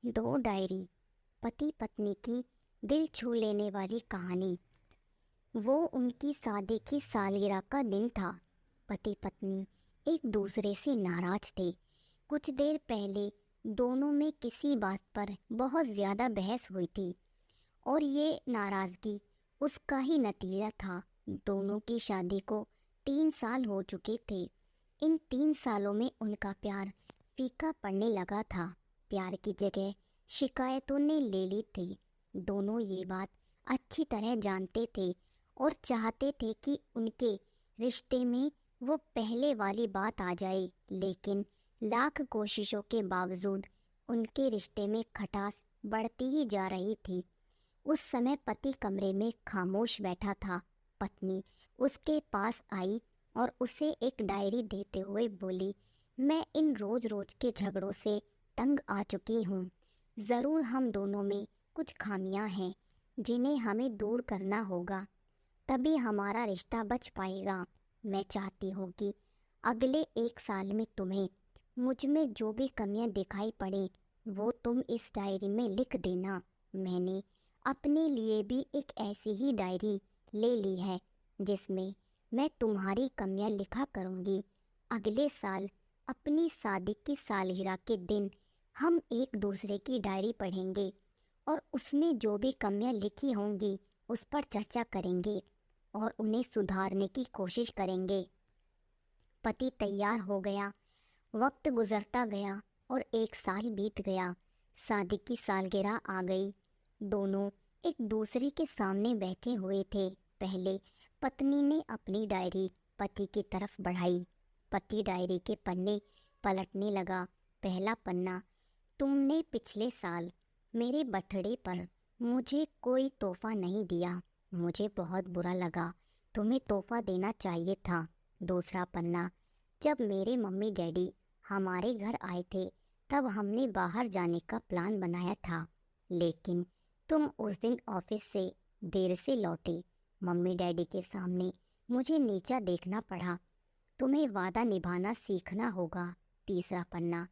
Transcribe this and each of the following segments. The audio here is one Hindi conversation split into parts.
दो डायरी। पति पत्नी की दिल छू लेने वाली कहानी। वो उनकी शादी की सालगिरह का दिन था। पति पत्नी एक दूसरे से नाराज थे। कुछ देर पहले दोनों में किसी बात पर बहुत ज़्यादा बहस हुई थी और ये नाराज़गी उसका ही नतीजा था। दोनों की शादी को 3 साल हो चुके थे। इन 3 सालों में उनका प्यार फीका पड़ने लगा था। प्यार की जगह शिकायतों ने ले ली थी। दोनों ये बात अच्छी तरह जानते थे और चाहते थे कि उनके रिश्ते में वो पहले वाली बात आ जाए, लेकिन लाख कोशिशों के बावजूद उनके रिश्ते में खटास बढ़ती ही जा रही थी। उस समय पति कमरे में खामोश बैठा था। पत्नी उसके पास आई और उसे एक डायरी देते हुए बोली, मैं इन रोज रोज के झगड़ों से तंग आ चुकी हूँ। ज़रूर हम दोनों में कुछ खामियां हैं जिन्हें हमें दूर करना होगा, तभी हमारा रिश्ता बच पाएगा। मैं चाहती हूँ कि अगले 1 साल में तुम्हें मुझ में जो भी कमियां दिखाई पड़े वो तुम इस डायरी में लिख देना। मैंने अपने लिए भी एक ऐसी ही डायरी ले ली है जिसमें मैं तुम्हारी कमियां लिखा करूँगी। अगले साल अपनी शादी की सालगिरह के दिन हम एक दूसरे की डायरी पढ़ेंगे और उसमें जो भी कमियां लिखी होंगी उस पर चर्चा करेंगे और उन्हें सुधारने की कोशिश करेंगे। पति तैयार हो गया। वक्त गुजरता गया और 1 साल बीत गया। शादी की सालगिरह आ गई। दोनों एक दूसरे के सामने बैठे हुए थे। पहले पत्नी ने अपनी डायरी पति की तरफ बढ़ाई। पति डायरी के पन्ने पलटने लगा। पहला पन्ना, तुमने पिछले साल मेरे बर्थडे पर मुझे कोई तोहफा नहीं दिया। मुझे बहुत बुरा लगा। तुम्हें तोहफा देना चाहिए था। दूसरा पन्ना, जब मेरे मम्मी डैडी हमारे घर आए थे तब हमने बाहर जाने का प्लान बनाया था, लेकिन तुम उस दिन ऑफिस से देर से लौटे। मम्मी डैडी के सामने मुझे नीचा देखना पड़ा। तुम्हें वादा निभाना सीखना होगा। तीसरा पन्ना,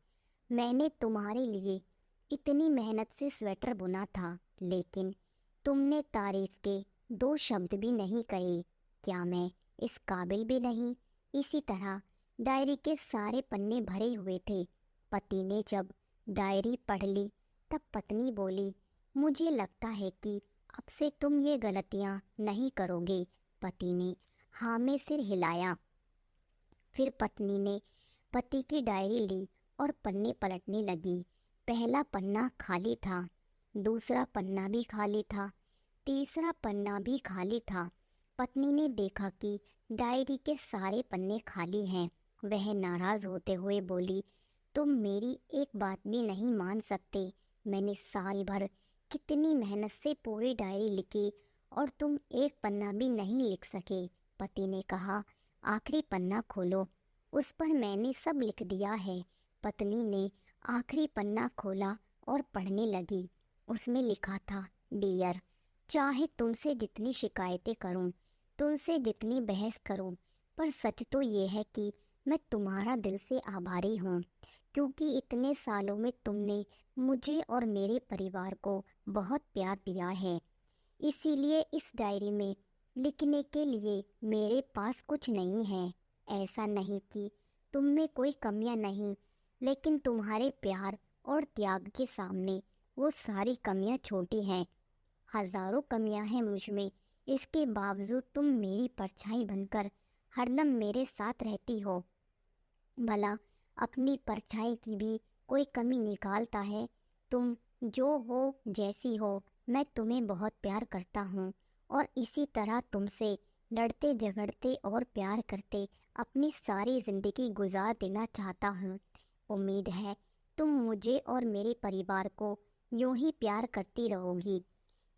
मैंने तुम्हारे लिए इतनी मेहनत से स्वेटर बुना था, लेकिन तुमने तारीफ के 2 शब्द भी नहीं कहे। क्या मैं इस काबिल भी नहीं? इसी तरह डायरी के सारे पन्ने भरे हुए थे। पति ने जब डायरी पढ़ ली तब पत्नी बोली, मुझे लगता है कि अब से तुम ये गलतियां नहीं करोगे। पति ने हाँ में सिर हिलाया। फिर पत्नी ने पति की डायरी ली और पन्ने पलटने लगी। पहला पन्ना खाली था, दूसरा पन्ना भी खाली था, तीसरा पन्ना भी खाली था। पत्नी ने देखा कि डायरी के सारे पन्ने खाली हैं। वह नाराज़ होते हुए बोली, तुम मेरी एक बात भी नहीं मान सकते। मैंने साल भर कितनी मेहनत से पूरी डायरी लिखी और तुम एक पन्ना भी नहीं लिख सके। पति ने कहा, आखिरी पन्ना खोलो, उस पर मैंने सब लिख दिया है। पत्नी ने आखिरी पन्ना खोला और पढ़ने लगी। उसमें लिखा था, डियर, चाहे तुमसे जितनी शिकायतें करूं, तुमसे जितनी बहस करूं, पर सच तो ये है कि मैं तुम्हारा दिल से आभारी हूँ, क्योंकि इतने सालों में तुमने मुझे और मेरे परिवार को बहुत प्यार दिया है। इसीलिए इस डायरी में लिखने के लिए मेरे पास कुछ नहीं है। ऐसा नहीं कि तुम में कोई कमियां नहीं, लेकिन तुम्हारे प्यार और त्याग के सामने वो सारी कमियां छोटी हैं। हजारों कमियां हैं मुझ में, इसके बावजूद तुम मेरी परछाई बनकर हरदम मेरे साथ रहती हो। भला अपनी परछाई की भी कोई कमी निकालता है? तुम जो हो, जैसी हो, मैं तुम्हें बहुत प्यार करता हूँ और इसी तरह तुमसे लड़ते झगड़ते और प्यार करते अपनी सारी ज़िंदगी गुजार देना चाहता हूँ। उम्मीद है तुम मुझे और मेरे परिवार को यूं ही प्यार करती रहोगी।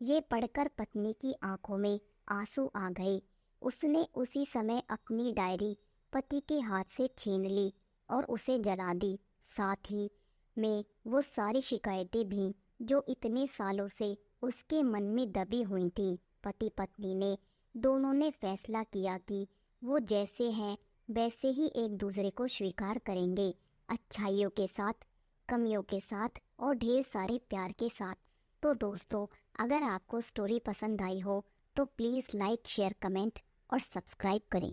ये पढ़कर पत्नी की आंखों में आंसू आ गए। उसने उसी समय अपनी डायरी पति के हाथ से छीन ली और उसे जला दी। साथ ही में वो सारी शिकायतें भी जो इतने सालों से उसके मन में दबी हुई थी। पति पत्नी ने दोनों ने फैसला किया कि वो जैसे हैं वैसे ही एक दूसरे को स्वीकार करेंगे, अच्छाइयों के साथ कमियों के साथ और ढेर सारे प्यार के साथ। तो दोस्तों, अगर आपको स्टोरी पसंद आई हो तो प्लीज़ लाइक, शेयर, कमेंट और सब्सक्राइब करें।